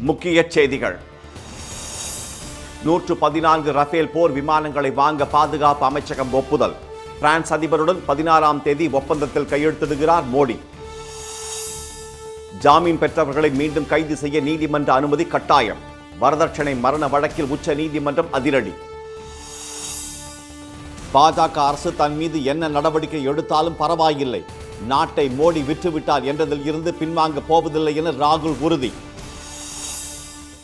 முக்கிய செய்திகள். 114 ரஃபேல் போர் விமானங்களை வாங்க பாதுகாப்பு அமைச்சகம் ஒப்புதல். பிரான்ஸ் அதிபருடன் 16ஆம் தேதி ஒப்பந்தத்தில் கையெழுத்திடுகிறார் மோடி. ஜாமீன் பெற்றவர்களை மீண்டும் கைது செய்ய நீதிமன்ற அனுமதி கட்டாயம். வரதட்சணை மரண வழக்கில் உச்ச நீதிமன்றம் அதிரடி. பாஜக அரசு தன் மீது என்ன நடவடிக்கை எடுத்தாலும் பரவாயில்லை, நாட்டை மோடி விற்றுவிட்டார் என்றதில் இருந்து பின்வாங்க போவதில்லை என ராகுல் உறுதி.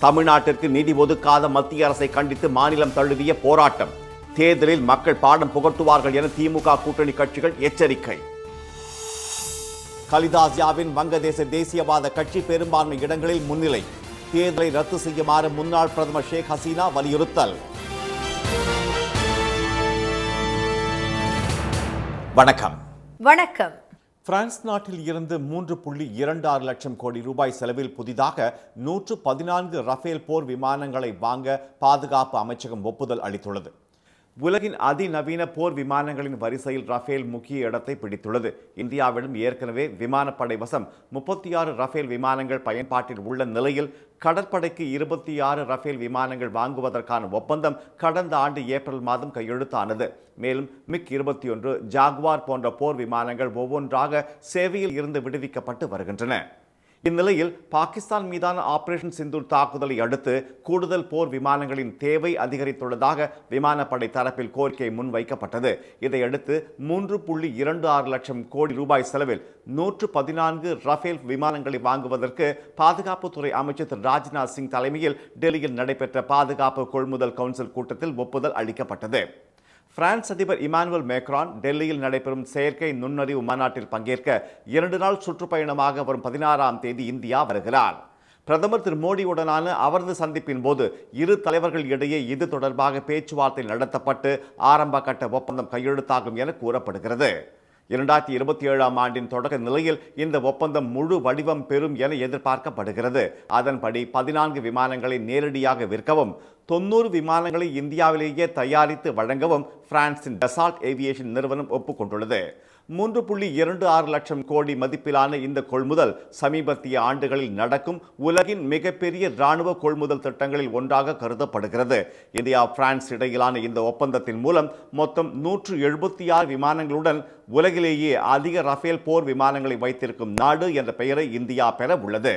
தமிழ்நாட்டிற்கு நிதி ஒதுக்காத மத்திய அரசை கண்டித்து மாநிலம் தழுவிய போராட்டம். தேர்தலில் மக்கள் பாடம் புகட்டுவார்கள் என திமுக கூட்டணி கட்சிகள் எச்சரிக்கை. கலிதாசியாவின் வங்கதேச தேசியவாத கட்சி பெரும்பான்மை இடங்களில் முன்னிலை. தேர்தலை ரத்து செய்யுமாறு முன்னாள் பிரதமர் ஷேக் ஹசீனா வலியுறுத்தல். வணக்கம். வணக்கம். பிரான்ஸ் நாட்டில் இருந்து 3.26 லட்சம் கோடி ரூபாய் செலவில் புதிதாக 114 ரஃபேல் போர் விமானங்களை வாங்க பாதுகாப்பு அமைச்சகம் ஒப்புதல் அளித்துள்ளது. உலகின் அதிநவீன போர் விமானங்களின் வரிசையில் ரஃபேல் முக்கிய இடத்தை பிடித்துள்ளது. இந்தியாவிடம் ஏற்கனவே விமானப்படை வசம் 36 ரஃபேல் விமானங்கள் பயன்பாட்டில் உள்ள நிலையில் கடற்படைக்கு 26 ரஃபேல் விமானங்கள் வாங்குவதற்கான ஒப்பந்தம் கடந்த ஆண்டு ஏப்ரல் மாதம் கையெழுத்தானது. மேலும் மிக் 21, ஜாகுவார் போன்ற போர் விமானங்கள் ஒவ்வொன்றாக சேவையில் இருந்து விடுவிக்கப்பட்டு வருகின்றன. இந்நிலையில் பாகிஸ்தான் மீதான ஆபரேஷன் சிந்தூர் தாக்குதலை அடுத்து கூடுதல் போர் விமானங்களின் தேவை அதிகரித்துள்ளதாக விமானப்படை தரப்பில் கோரிக்கை முன்வைக்கப்பட்டது. இதையடுத்து 3.26 லட்சம் கோடி ரூபாய் செலவில் 114 ரஃபேல் விமானங்களை வாங்குவதற்கு பாதுகாப்புத்துறை அமைச்சர் திரு ராஜ்நாத் சிங் தலைமையில் டெல்லியில் நடைபெற்ற பாதுகாப்பு கொள்முதல் கவுன்சில் கூட்டத்தில் ஒப்புதல் அளிக்கப்பட்டது. பிரான்ஸ் அதிபர் இமானுவேல் மேக்ரான் டெல்லியில் நடைபெறும் செயற்கை நுண்ணறிவு மாநாட்டில் பங்கேற்க 2 நாள் சுற்றுப்பயணமாக வரும் 16ஆம் தேதி இந்தியா வருகிறார். பிரதமர் திரு மோடியுடனான அவரது சந்திப்பின் போது இரு தலைவர்கள் இடையே இது தொடர்பாக பேச்சுவார்த்தை நடத்தப்பட்டு ஆரம்ப கட்ட ஒப்பந்தம் கையெழுத்தாகும் என கூறப்படுகிறது. 2027ஆம் ஆண்டின் தொடக்க நிலையில் இந்த ஒப்பந்தம் முழு வடிவம் பெறும் என எதிர்பார்க்கப்படுகிறது. அதன்படி 14 விமானங்களை நேரடியாக விற்கவும் 90 விமானங்களை இந்தியாவிலேயே தயாரித்து வழங்கவும் பிரான்சின் டசால்ட் ஏவியேஷன் நிறுவனம் ஒப்புக்கொண்டுள்ளது. 3.26 லட்சம் கோடி மதிப்பிலான இந்த கொள்முதல் சமீபத்திய ஆண்டுகளில் நடக்கும் உலகின் மிகப்பெரிய இராணுவ கொள்முதல் திட்டங்களில் ஒன்றாக கருதப்படுகிறது. இந்தியா பிரான்ஸ் இடையிலான இந்த ஒப்பந்தத்தின் மூலம் மொத்தம் 176 விமானங்களுடன் உலகிலேயே அதிக ரஃபேல் போர் விமானங்களை வைத்திருக்கும் நாடு என்ற பெயரை இந்தியா பெற உள்ளது.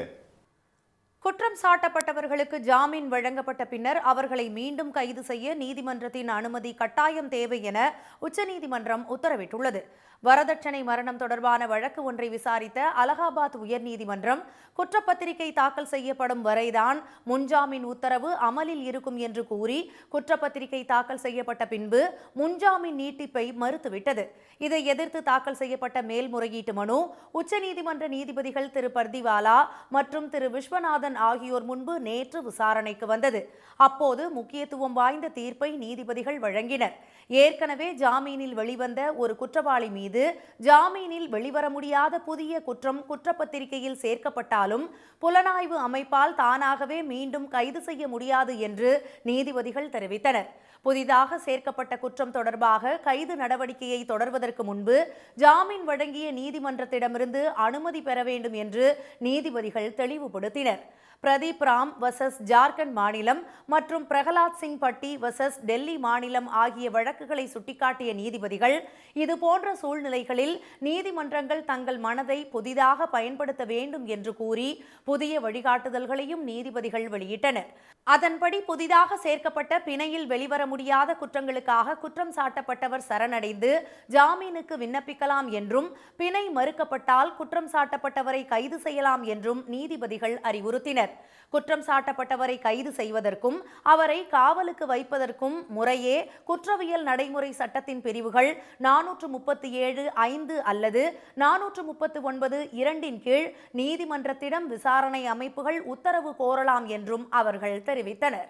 குற்றம் சாட்டப்பட்டவர்களுக்கு ஜாமீன் வழங்கப்பட்ட பின்னர் அவர்களை மீண்டும் கைது செய்ய நீதிமன்றத்தின் அனுமதி கட்டாயம் தேவை என உச்சநீதிமன்றம் உத்தரவிட்டுள்ளது. வரதட்சணை மரணம் தொடர்பான வழக்கு ஒன்றை விசாரித்த அலகாபாத் உயர்நீதிமன்றம் குற்றப்பத்திரிகை தாக்கல் செய்யப்படும் வரைதான் முன்ஜாமீன் உத்தரவு அமலில் இருக்கும் என்று கூறி குற்றப்பத்திரிகை தாக்கல் செய்யப்பட்ட பின்பு முன்ஜாமீன் நீட்டிப்பை மறுத்துவிட்டது. இதை எதிர்த்து தாக்கல் செய்யப்பட்ட மேல்முறையீட்டு மனு உச்சநீதிமன்ற நீதிபதிகள் திரு பர்திவாலா மற்றும் திரு விஸ்வநாதன் ஆகியோர் முன்பு நேற்று விசாரணைக்கு வந்தது. அப்போது முக்கியத்துவம் வாய்ந்த தீர்ப்பை நீதிபதிகள் வழங்கினர். ஏற்கனவே ஜாமீனில் வெளிவந்த ஒரு குற்றவாளி மீது ஜாமீனில் வெளிவர முடியாத புதிய குற்றம் குற்றப்பத்திரிகையில் சேர்க்கப்பட்டாலும் புலனாய்வு அமைப்பால் தானாகவே மீண்டும் கைது செய்ய முடியாது என்று நீதிபதிகள் தெரிவித்தனர். புதிதாக சேர்க்கப்பட்ட குற்றம் தொடர்பாக கைது நடவடிக்கையை தொடர்வதற்கு முன்பு ஜாமீன் வழங்கிய நீதிமன்றத்திடமிருந்து அனுமதி பெற வேண்டும் என்று நீதிபதிகள் தெளிவுபடுத்தினர். பிரதீப் ராம் வர்சஸ் ஜார்க்கண்ட் மாநிலம் மற்றும் பிரகலாத் சிங் பட்டி வர்சஸ் டெல்லி மாநிலம் ஆகிய வழக்குகளை சுட்டிக்காட்டிய நீதிபதிகள் இதுபோன்ற சூழ்நிலைகளில் நீதிமன்றங்கள் தங்கள் மனதை புதிதாக பயன்படுத்த வேண்டும் என்று கூறி புதிய வழிகாட்டுதல்களையும் நீதிபதிகள் வெளியிட்டனர். அதன்படி புதிதாக சேர்க்கப்பட்ட பிணையில் வெளிவர முடியாத குற்றங்களுக்காக குற்றம் சாட்டப்பட்டவர் சரணடைந்து ஜாமீனுக்கு விண்ணப்பிக்கலாம் என்றும் பிணை மறுக்கப்பட்டால் குற்றம் சாட்டப்பட்டவரை கைது செய்யலாம் என்றும் நீதிபதிகள் அறிவுறுத்தினர். குற்றம் சாட்டப்பட்டவரை கைது செய்வதற்கும் அவரை காவலுக்கு வைப்பதற்கும் முறையே குற்றவியல் நடைமுறை சட்டத்தின் பிரிவுகள் 437(5) அல்லது 439(2) கீழ் நீதிமன்றத்திடம் விசாரணை அமைப்புகள் உத்தரவு கோரலாம் என்றும் அவர்கள் தெரிவித்தனர்.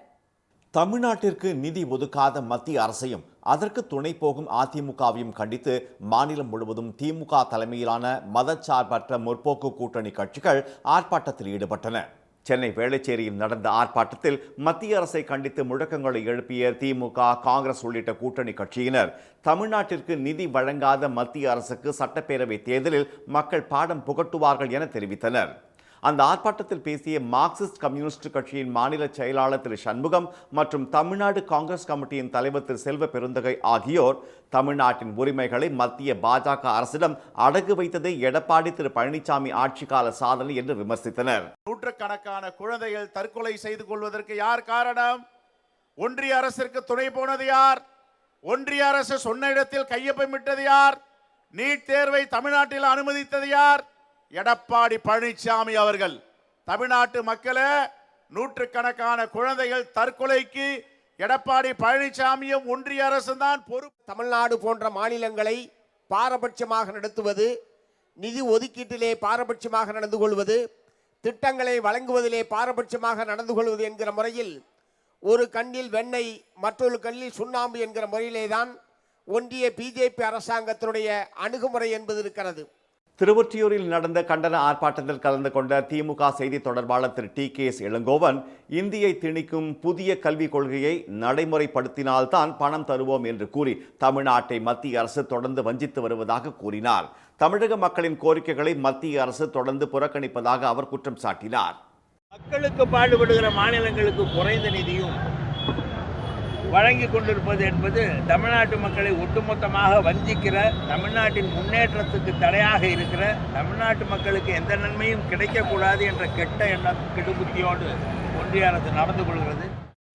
தமிழ்நாட்டிற்கு நிதி ஒதுக்காத மத்திய அரசையும் அதற்கு துணை போகும் அதிமுகவையும் கண்டித்து மாநிலம் முழுவதும் திமுக தலைமையிலான மதச்சார்பற்ற முற்போக்கு கூட்டணி கட்சிகள் ஆர்ப்பாட்டத்தில் ஈடுபட்டன. சென்னை வேளச்சேரியில் நடந்த ஆர்ப்பாட்டத்தில் மத்திய அரசை கண்டித்து முழக்கங்களை எழுப்பிய திமுக, காங்கிரஸ் உள்ளிட்ட கூட்டணி கட்சியினர் தமிழ்நாட்டிற்கு நிதி வழங்காத மத்திய அரசுக்கு சட்டப்பேரவை தேர்தலில் மக்கள் பாடம் புகட்டுவார்கள் என தெரிவித்தனர். அந்த ஆர்ப்பாட்டத்தில் பேசிய மார்க்சிஸ்ட் கம்யூனிஸ்ட் கட்சியின் மாநில செயலாளர் திரு சண்முகம் மற்றும் தமிழ்நாடு காங்கிரஸ் கமிட்டியின் தலைவர் திரு செல்வ பெருந்தகை ஆகியோர் தமிழ்நாட்டின் உரிமைகளை மத்திய பாஜக அரசிடம் அடகு வைத்ததை எடப்பாடி திரு பழனிசாமி ஆட்சிக்கால சாதனை என்று விமர்சித்தனர். நூற்றுக்கணக்கான குழந்தைகள் தற்கொலை செய்து கொள்வதற்கு யார் காரணம்? ஒன்றிய அரசிற்கு துணை போனது யார்? ஒன்றிய அரசு சொன்ன இடத்தில் கையொப்பமிட்டது யார்? நீட் தேர்வை தமிழ்நாட்டில் அனுமதித்தது யார்? எடப்பாடி பழனிசாமி அவர்கள். தமிழ்நாட்டு மக்களே, நூற்றுக்கணக்கான குழந்தைகள் தற்கொலைக்கு எடப்பாடி பழனிசாமியும் ஒன்றிய அரசு தான் பொறுப்பு. தமிழ்நாடு போன்ற மாநிலங்களை பாரபட்சமாக நடத்துவது, நிதி ஒதுக்கீட்டிலே பாரபட்சமாக நடந்து கொள்வது, திட்டங்களை வழங்குவதிலே பாரபட்சமாக நடந்து கொள்வது என்கிற முறையில் ஒரு கண்ணில் வெண்ணெய் மற்றொரு கண்ணில் சுண்ணாம்பு என்கிற முறையிலே தான் ஒன்றிய பிஜேபி அரசாங்கத்தினுடைய அணுகுமுறை என்பது இருக்கிறது. திருவொற்றியூரில் நடந்த கண்டன ஆர்ப்பாட்டத்தில் கலந்து கொண்ட திமுக செய்தி தொடர்பாளர் திரு டி.கே.எஸ். இளங்கோவன், இந்தியை திணிக்கும் புதிய கல்விக் கொள்கையை நடைமுறைப்படுத்தினால்தான் பணம் தருவோம் என்று கூறி தமிழ்நாட்டை மத்திய அரசு தொடர்ந்து வஞ்சித்து வருவதாக கூறினார். தமிழக மக்களின் கோரிக்கைகளை மத்திய அரசு தொடர்ந்து புறக்கணிப்பதாக அவர் குற்றம் சாட்டினார். மக்களுக்கு பாடுபடுகிற மாநிலங்களுக்கு குறைந்த நிதியும் வழங்கி கொண்டிருப்பது என்பது தமிழ்நாட்டு மக்களை ஒட்டுமொத்தமாக வஞ்சிக்கிற, தமிழ்நாட்டின் முன்னேற்றத்துக்கு தடையாக இருக்கிற, தமிழ்நாட்டு மக்களுக்கு எந்த நன்மையும் கிடைக்கக்கூடாது என்ற கெட்ட எண்ண கெடுபுத்தியோடு ஒன்றிய அரசு நடந்து கொள்கிறது.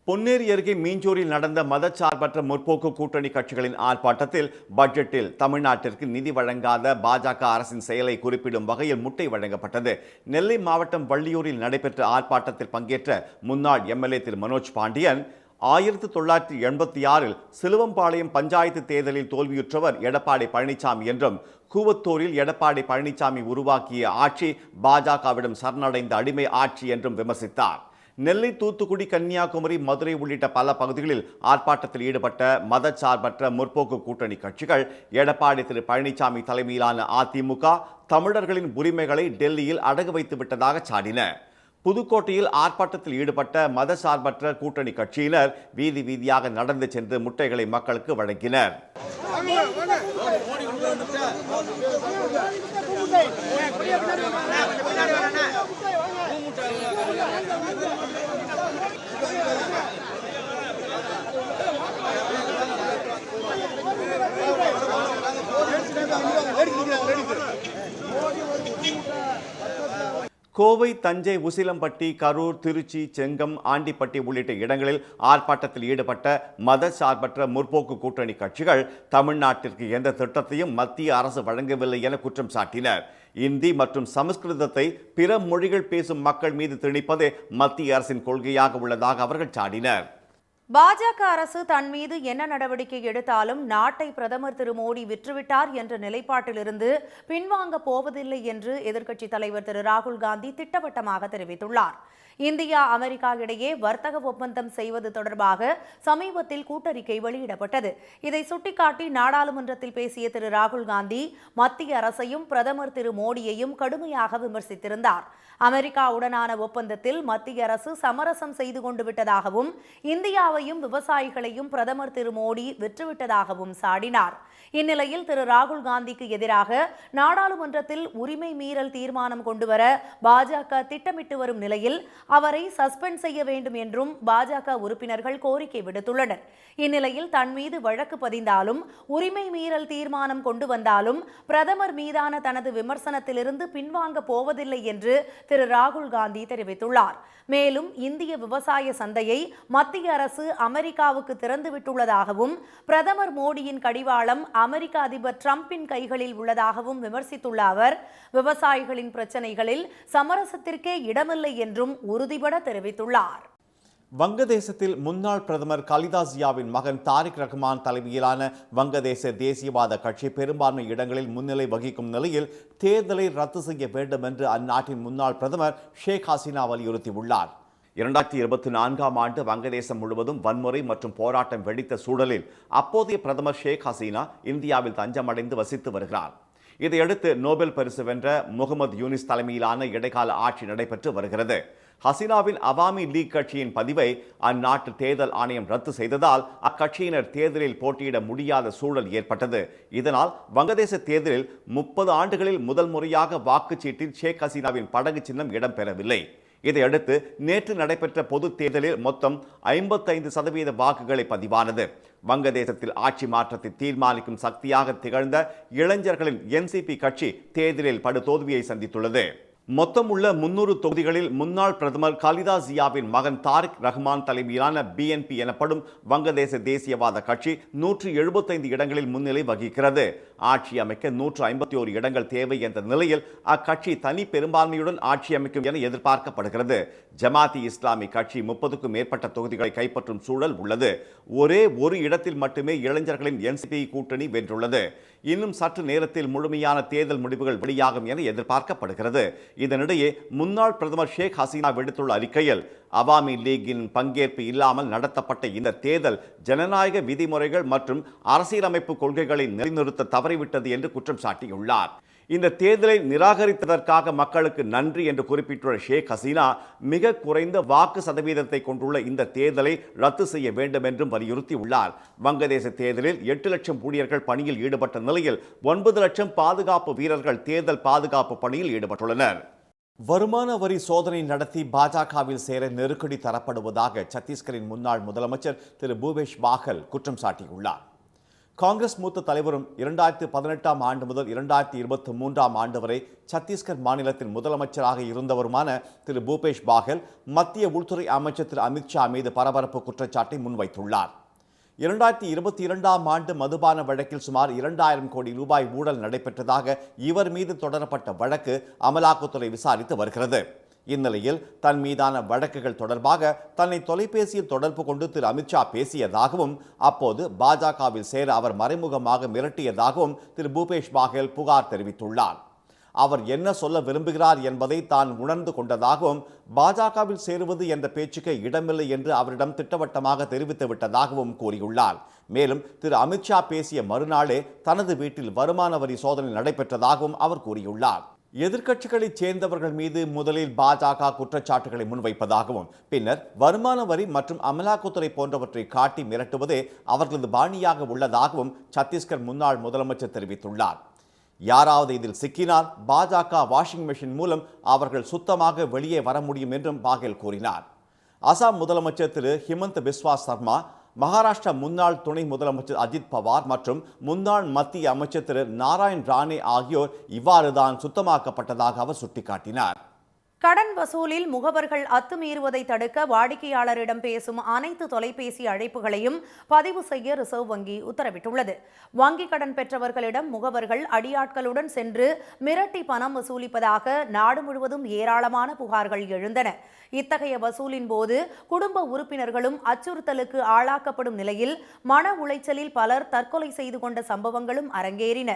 பொன்னேரி அருகே மீஞ்சூரில் நடந்த மதச்சார்பற்ற முற்போக்கு கூட்டணி கட்சிகளின் ஆர்ப்பாட்டத்தில் பட்ஜெட்டில் தமிழ்நாட்டிற்கு நிதி வழங்காத பாஜக அரசின் செயலை குறிப்பிடும் வகையில் முட்டை வழங்கப்பட்டது. நெல்லை மாவட்டம் வள்ளியூரில் நடைபெற்ற ஆர்ப்பாட்டத்தில் பங்கேற்ற முன்னாள் எம்எல்ஏ திரு மனோஜ் பாண்டியன், 1986 சிலுவம்பாளையம் பஞ்சாயத்து தேர்தலில் தோல்வியுற்றவர் எடப்பாடி பழனிசாமி என்றும், கூவத்தூரில் எடப்பாடி பழனிசாமி உருவாக்கிய ஆட்சி பாஜகவிடம் சரணடைந்த அடிமை ஆட்சி என்றும் விமர்சித்தார். நெல்லை, தூத்துக்குடி, கன்னியாகுமரி, மதுரை உள்ளிட்ட பல பகுதிகளில் ஆர்ப்பாட்டத்தில் ஈடுபட்ட மதச்சார்பற்ற முற்போக்கு கூட்டணி கட்சிகள் எடப்பாடி திரு பழனிசாமி தலைமையிலான அதிமுக தமிழர்களின் உரிமைகளை டெல்லியில் அடகு வைத்து விட்டதாக சாடின. புதுக்கோட்டையில் ஆர்ப்பாட்டத்தில் ஈடுபட்ட மதசார்பற்ற கூட்டணி கட்சியினர் வீதி வீதியாக நடந்து சென்று முட்டைகளை மக்களுக்கு வழங்கினர். கோவை, தஞ்சை, உசிலம்பட்டி, கரூர், திருச்சி, செங்கம், ஆண்டிப்பட்டி உள்ளிட்ட இடங்களில் ஆர்ப்பாட்டத்தில் ஈடுபட்ட மதச்சார்பற்ற முற்போக்கு கூட்டணி கட்சிகள் தமிழ்நாட்டிற்கு எந்த திட்டத்தையும் மத்திய அரசு வழங்கவில்லை என குற்றம் சாட்டினர். இந்தி மற்றும் சமஸ்கிருதத்தை பிற மொழிகள் பேசும் மக்கள் மீது திணிப்பதே மத்திய அரசின் கொள்கையாக உள்ளதாக அவர்கள் சாடினர். பாஜக அரசு தன் மீது என்ன நடவடிக்கை எடுத்தாலும் நாட்டை பிரதமர் திரு மோடி விற்றுவிட்டார் என்ற நிலைப்பாட்டிலிருந்து பின்வாங்க போவதில்லை என்று எதிர்க்கட்சித் தலைவர் திரு ராகுல் காந்தி திட்டவட்டமாக தெரிவித்துள்ளார். இந்தியா, அமெரிக்கா இடையே வர்த்தக ஒப்பந்தம் செய்வது தொடர்பாக சமீபத்தில் கூட்டறிக்கை வெளியிடப்பட்டது. இதை சுட்டிக்காட்டி நாடாளுமன்றத்தில் பேசிய திரு ராகுல் காந்தி மத்திய அரசையும் பிரதமர் திரு மோடியையும் கடுமையாக விமர்சித்திருந்தார். அமெரிக்காவுடனான ஒப்பந்தத்தில் மத்திய அரசு சமரசம் செய்து கொண்டு விட்டதாகவும், இந்தியாவையும் விவசாயிகளையும் பிரதமர் திரு மோடி விற்றுவிட்டதாகவும் சாடினார். இந்நிலையில் திரு ராகுல் காந்திக்கு எதிராக நாடாளுமன்றத்தில் உரிமை மீறல் தீர்மானம் கொண்டுவர பாஜக திட்டமிட்டு வரும் நிலையில் அவரை சஸ்பெண்ட் செய்ய வேண்டும் என்றும் பாஜக உறுப்பினர்கள் கோரிக்கை விடுத்துள்ளனர். இந்நிலையில் தன் மீது வழக்கு பதிந்தாலும், உரிமை மீறல் தீர்மானம் கொண்டு வந்தாலும் பிரதமர் மீதான தனது விமர்சனத்திலிருந்து பின்வாங்க போவதில்லை என்று திரு ராகுல் காந்தி தெரிவித்துள்ளார். மேலும் இந்திய விவசாய சந்தையை மத்திய அரசு அமெரிக்காவுக்கு திறந்துவிட்டுள்ளதாகவும், பிரதமர் மோடியின் கடிவாளம் அமெரிக்க அதிபர் டிரம்பின் கைகளில் உள்ளதாகவும் விமர்சித்துள்ள அவர், விவசாயிகளின் பிரச்சனைகளில் சமரசத்திற்கே இடமில்லை என்றும் உறுதிபட தெரிவித்துள்ளார். வங்கதேசத்தில் முன்னாள் பிரதமர் கலிதா ஜியாவின் மகன் தாரிக் ரஹ்மான் தலைமையிலான வங்கதேச தேசியவாத கட்சி பெரும்பான்மை இடங்களில் முன்னிலை வகிக்கும் நிலையில் தேர்தலை ரத்து செய்ய வேண்டும் என்று அந்நாட்டின் முன்னாள் பிரதமர் ஷேக் ஹசீனா வலியுறுத்தியுள்ளார். 2024ஆம் ஆண்டு வங்கதேசம் முழுவதும் வன்முறை மற்றும் போராட்டம் வெடித்த சூழலில் அப்போதைய பிரதமர் ஷேக் ஹசீனா இந்தியாவில் தஞ்சமடைந்து வசித்து வருகிறார். இதையடுத்து நோபல் பரிசு வென்ற முகமது யூனிஸ் தலைமையிலான இடைக்கால ஆட்சி நடைபெற்று வருகிறது. ஹசீனாவின் அவாமி லீக் கட்சியின் பதிவை அந்நாட்டு தேர்தல் ஆணையம் ரத்து செய்ததால் அக்கட்சியினர் தேர்தலில் போட்டியிட முடியாத சூழல் ஏற்பட்டது. இதனால் வங்கதேச தேர்தலில் 30 ஆண்டுகளில் முதல் முறையாக வாக்குச்சீட்டில் ஷேக் ஹசீனாவின் படகு சின்னம் இடம்பெறவில்லை. இதையடுத்து நேற்று நடைபெற்ற பொது தேர்தலில் மொத்தம் 55% வாக்குகளை பதிவானது. வங்கதேசத்தில் ஆட்சி மாற்றத்தை தீர்மானிக்கும் சக்தியாக திகழ்ந்த இளைஞர்களின் என்சிபி கட்சி தேர்தலில் படுதோல்வியை சந்தித்துள்ளது. மொத்தம் உள்ள 300 தொகுதிகளில் முன்னாள் பிரதமர் கலிதா ஜியாவின் மகன் தாரிக் ரஹ்மான் தலைமையிலான பிஎன்பி எனப்படும் வங்கதேச தேசியவாத கட்சி 175 இடங்களில் முன்னிலை வகிக்கிறது. ஆட்சி அமைக்க 151 இடங்கள் தேவை என்ற நிலையில் அக்கட்சி தனி பெரும்பான்மையுடன் ஆட்சி அமைக்கும் என எதிர்பார்க்கப்படுகிறது. ஜமாத்தி இஸ்லாமி கட்சி 30க்கும் மேற்பட்ட தொகுதிகளை கைப்பற்றும் சூழல் உள்ளது. ஒரே ஒரு இடத்தில் மட்டுமே இளைஞர்களின் என்சிபி கூட்டணி வென்றுள்ளது. இன்னும் சற்று நேரத்தில் முழுமையான தேர்தல் முடிவுகள் வெளியாகும் என எதிர்பார்க்கப்படுகிறது. இதனிடையே முன்னாள் பிரதமர் ஷேக் ஹசீனா விடுத்துள்ள அறிக்கையில் அவாமி லீகின் பங்கேற்பு இல்லாமல் நடத்தப்பட்ட இந்த தேர்தல் ஜனநாயக விதிமுறைகள் மற்றும் அரசியலமைப்பு கொள்கைகளை நிலைநிறுத்த தவறிவிட்டது என்று குற்றம் சாட்டியுள்ளார். இந்த தேர்தலை நிராகரித்ததற்காக மக்களுக்கு நன்றி என்று குறிப்பிட்டுள்ள ஷேக் ஹசீனா மிக குறைந்த வாக்கு சதவீதத்தை கொண்டுள்ள இந்த தேர்தலை ரத்து செய்ய வேண்டும் என்றும் வலியுறுத்தியுள்ளார். வங்கதேச தேர்தலில் 8 லட்சம் ஊழியர்கள் பணியில் ஈடுபட்ட நிலையில் 9 லட்சம் பாதுகாப்பு வீரர்கள் தேர்தல் பாதுகாப்பு பணியில் ஈடுபட்டுள்ளனர். வருமான வரி சோதனை நடத்தி பாஜகவில் சேர நெருக்கடி தரப்படுவதாக சத்தீஸ்கரின் முன்னாள் முதலமைச்சர் திரு பூபேஷ் பாகல் குற்றம் சாட்டியுள்ளார். காங்கிரஸ் மூத்த தலைவரும் 2018ஆம் ஆண்டு முதல் 2023ஆம் ஆண்டு வரை சத்தீஸ்கர் மாநிலத்தின் முதலமைச்சராக இருந்தவருமான திரு பூபேஷ் பாகல் மத்திய உள்துறை அமைச்சர் திரு அமித்ஷா மீது பரபரப்பு குற்றச்சாட்டை முன்வைத்துள்ளார். 2022ஆம் ஆண்டு மதுபான வழக்கில் சுமார் 2000 கோடி ரூபாய் ஊழல் நடைபெற்றதாக இவர் மீது தொடரப்பட்ட வழக்கு அமலாக்கத்துறை விசாரித்து வருகிறது. இந்நிலையில் தன் மீதான வழக்குகள் தொடர்பாக தன்னை தொலைபேசியில் தொடர்பு கொண்டு திரு அமித்ஷா பேசியதாகவும் அப்போது பாஜகவில் சேர அவர் மறைமுகமாக மிரட்டியதாகவும் திரு பூபேஷ் பாகல் புகார் தெரிவித்துள்ளார். அவர் என்ன சொல்ல விரும்புகிறார் என்பதை தான் உணர்ந்து கொண்டதாகவும் பாஜகவில் சேருவது என்ற பேச்சுக்கு இடமில்லை என்று அவரிடம் திட்டவட்டமாக தெரிவித்து விட்டதாகவும் கூறியுள்ளார். மேலும் திரு அமித்ஷா பேசிய மறுநாளே தனது வீட்டில் வருமான வரி சோதனை நடைபெற்றதாகவும் அவர் கூறியுள்ளார். எதிர்க்கட்சிகளைச் சேர்ந்தவர்கள் மீது முதலில் பாஜக குற்றச்சாட்டுகளை முன்வைப்பதாகவும் பின்னர் வருமான வரி மற்றும் அமலாக்கத்துறை போன்றவற்றை காட்டி மிரட்டுவதே அவர்களது பாணியாக உள்ளதாகவும் சத்தீஸ்கர் முன்னாள் முதலமைச்சர் தெரிவித்துள்ளார். யாராவது இதில் சிக்கினால் பாஜக வாஷிங் மெஷின் மூலம் அவர்கள் சுத்தமாக வெளியே வர முடியும் என்றும் பாகல் கூறினார். அசாம் முதலமைச்சர் திரு ஹிமந்த் பிஸ்வா சர்மா, மகாராஷ்டிரா முன்னாள் துணை முதலமைச்சர் அஜித் பவார் மற்றும் முன்னாள் மத்திய அமைச்சர் திரு நாராயண் ராணே ஆகியோர் இவ்வாறுதான் சுத்தமாக்கப்பட்டதாக அவர் சுட்டிக்காட்டினார். கடன் வசூலில் முகவர்கள் அத்துமீறுவதை தடுக்க வாடிக்கையாளரிடம் பேசும் அனைத்து தொலைபேசி அழைப்புகளையும் பதிவு செய்ய ரிசர்வ் வங்கி உத்தரவிட்டுள்ளது. வங்கி கடன் பெற்றவர்களிடம் முகவர்கள் அடியாட்களுடன் சென்று மிரட்டி பணம் வசூலிப்பதாக நாடு முழுவதும் ஏராளமான புகார்கள் எழுந்தன. இத்தகைய வசூலின் போது குடும்ப உறுப்பினர்களும் அச்சுறுத்தலுக்கு ஆளாக்கப்படும் நிலையில் மன உளைச்சலில் பலர் தற்கொலை செய்து கொண்ட சம்பவங்களும் அரங்கேறின.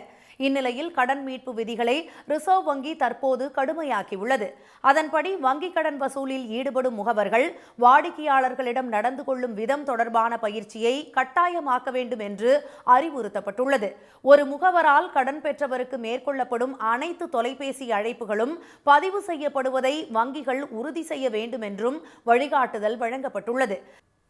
இந்நிலையில் கடன் மீட்பு விதிகளை ரிசர்வ் வங்கி தற்போது கடுமையாக்கியுள்ளது. அதன்படி வங்கி கடன் வசூலில் ஈடுபடும் முகவர்கள் வாடிக்கையாளர்களிடம் நடந்து கொள்ளும் விதம் தொடர்பான பயிற்சியை கட்டாயமாக்க வேண்டும் என்று அறிவுறுத்தப்பட்டுள்ளது. ஒரு முகவரால் கடன் பெற்றவருக்கு மேற்கொள்ளப்படும் அனைத்து தொலைபேசி அழைப்புகளும் பதிவு செய்யப்படுவதை வங்கிகள் உறுதி செய்ய வேண்டும் என்றும் வழிகாட்டுதல் வழங்கப்பட்டுள்ளது.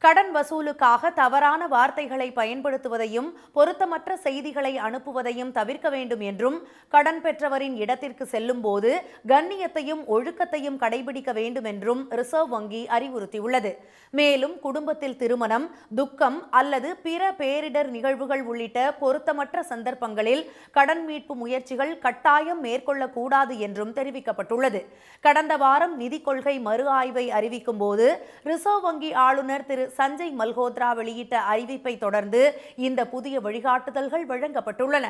கடன் வசூலுக்காக தவறான வார்த்தைகளை பயன்படுத்துவதையும் பொருத்தமற்ற செய்திகளை அனுப்புவதையும் தவிர்க்க வேண்டும் என்றும் கடன் பெற்றவரின் இடத்திற்கு செல்லும் போது கண்ணியத்தையும் ஒழுக்கத்தையும் கடைபிடிக்க வேண்டும் என்றும் ரிசர்வ் வங்கி அறிவுறுத்தியுள்ளது. மேலும் குடும்பத்தில் திருமணம், துக்கம் அல்லது பிற பேரிடர் நிகழ்வுகள் உள்ளிட்ட பொருத்தமற்ற சந்தர்ப்பங்களில் கடன் மீட்பு முயற்சிகள் கட்டாயம் மேற்கொள்ளக்கூடாது என்றும் தெரிவிக்கப்பட்டுள்ளது. கடந்த வாரம் நிதி கொள்கை மறு ஆய்வை அறிவிக்கும் போது ரிசர்வ் வங்கி ஆளுநர் திரு சஞ்சய் மல்ஹோத்ரா வெளியிட்ட அறிவிப்பை தொடர்ந்து இந்த புதிய வழிகாட்டுதல்கள் வழங்கப்பட்டுள்ளன.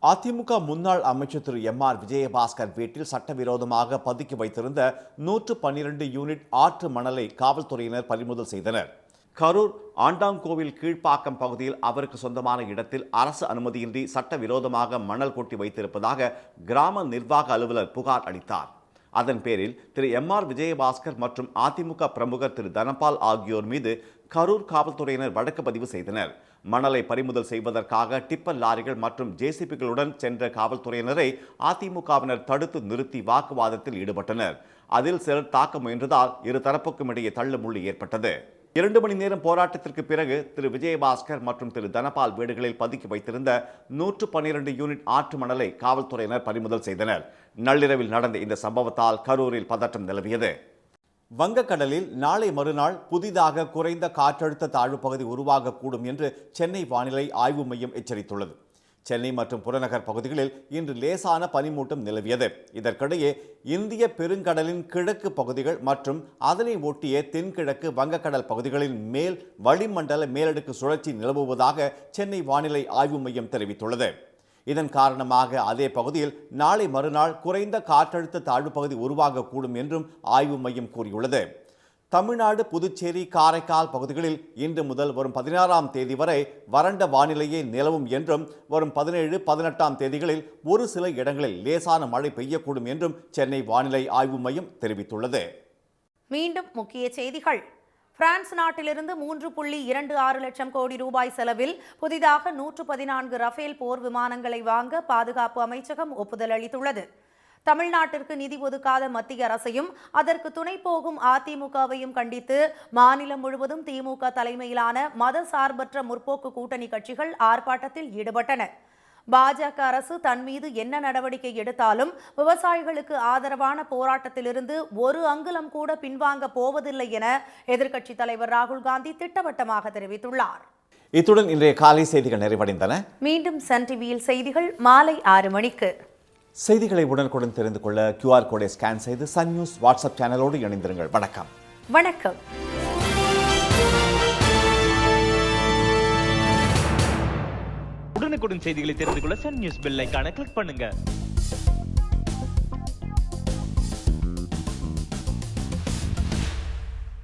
அதிமுக முன்னாள் அமைச்சர் திரு எம்.ஆர். விஜயபாஸ்கர் வீட்டில் சட்டவிரோதமாக பதுக்கி வைத்திருந்த 112 யூனிட் ஆற்று மணலை காவல்துறையினர் பறிமுதல் செய்தனர். கரூர் ஆண்டாங்கோவில் கீழ்ப்பாக்கம் பகுதியில் அவருக்கு சொந்தமான இடத்தில் அரசு அனுமதியின்றி சட்டவிரோதமாக மணல் கொட்டி வைத்திருப்பதாக கிராம நிர்வாக அலுவலர் புகார் அளித்தார். அதன் பேரில் திரு எம்.ஆர். விஜயபாஸ்கர் மற்றும் அதிமுக பிரமுகர் திரு தனபால் ஆகியோர் மீது கரூர் காவல்துறையினர் வழக்கு பதிவு செய்தனர். மணலை பறிமுதல் செய்வதற்காக டிப்பர் லாரிகள் மற்றும் ஜேசிபிகளுடன் சென்ற காவல்துறையினரை அதிமுகவினர் தடுத்து நிறுத்தி வாக்குவாதத்தில் ஈடுபட்டனர். அதில் சிலர் தாக்க முயன்றதால் இரு தரப்புக்கும் இடையே தள்ளுமுள்ளு ஏற்பட்டது. 2 மணி நேரம் போராட்டத்திற்கு பிறகு திரு விஜயபாஸ்கர் மற்றும் திரு தனபால் வீடுகளில் பதுக்கி வைத்திருந்த 112 யூனிட் ஆற்று மணலை காவல்துறையினர் பறிமுதல் செய்தனர். நள்ளிரவில் நடந்த இந்த சம்பவத்தால் கரூரில் பதற்றம் நிலவியது. வங்கக்கடலில் நாளை மறுநாள் புதிதாக குறைந்த காற்றழுத்த தாழ்வு பகுதி உருவாகக்கூடும் என்று சென்னை வானிலை ஆய்வு மையம் எச்சரித்துள்ளது. சென்னை மற்றும் புறநகர் பகுதிகளில் இன்று லேசான பனிமூட்டம் நிலவியது. இதற்கிடையே இந்திய பெருங்கடலின் கிழக்கு பகுதிகள் மற்றும் அதனை ஒட்டிய தென்கிழக்கு வங்கக்கடல் பகுதிகளின் மேல் வளிமண்டல மேலடுக்கு சுழற்சி நிலவுவதாக சென்னை வானிலை ஆய்வு மையம் தெரிவித்துள்ளது. இதன் காரணமாக அதே பகுதியில் நாளை மறுநாள் குறைந்த காற்றழுத்த தாழ்வு பகுதி உருவாகக்கூடும் என்றும் ஆய்வு மையம் கூறியுள்ளது. தமிழ்நாடு, புதுச்சேரி, காரைக்கால் பகுதிகளில் இன்று முதல் வரும் 16ஆம் தேதி வரை வறண்ட வானிலையே நிலவும் என்றும் வரும் 17, 18ஆம் தேதிகளில் ஒரு சில இடங்களில் லேசான மழை பெய்யக்கூடும் என்றும் சென்னை வானிலை ஆய்வு மையம் தெரிவித்துள்ளது. மீண்டும் முக்கிய செய்திகள். பிரான்ஸ் நாட்டிலிருந்து 3.26 லட்சம் கோடி ரூபாய் செலவில் புதிதாக 114 ரஃபேல் போர் விமானங்களை வாங்க பாதுகாப்பு அமைச்சகம் ஒப்புதல் அளித்துள்ளது. தமிழ்நாட்டிற்கு நிதி ஒதுக்காத மத்திய அரசையும் அதற்கு துணை போகும் அதிமுகவையும் கண்டித்து மாநிலம் முழுவதும் திமுக தலைமையிலான மத சார்பற்ற முற்போக்கு கூட்டணி கட்சிகள் ஆர்ப்பாட்டத்தில் ஈடுபட்டன. பாஜக அரசு தன் மீது என்ன நடவடிக்கை எடுத்தாலும் விவசாயிகளுக்கு ஆதரவான போராட்டத்திலிருந்து ஒரு அங்குலம் கூட பின்வாங்க போவதில்லை என எதிர்க்கட்சித் தலைவர் ராகுல் காந்தி திட்டவட்டமாக தெரிவித்துள்ளார். இத்துடன் இன்றைய காலை செய்திகள் நிறைவடைந்தன. மீண்டும் சன் டிவியில் செய்திகள் மாலை 6 மணிக்கு. செய்திகளை உடனுக்குடன் தெரிந்து கொள்ள QR கோடை ஸ்கேன் செய்து சன் நியூஸ் வாட்ஸ்அப் சேனலோடு இணைந்திருங்கள். வணக்கம். வணக்கம். உடனுக்குடன் செய்திகளை தெரிந்து கொள்ள சன் நியூஸ் பெல் ஐகானை கிளிக் பண்ணுங்க.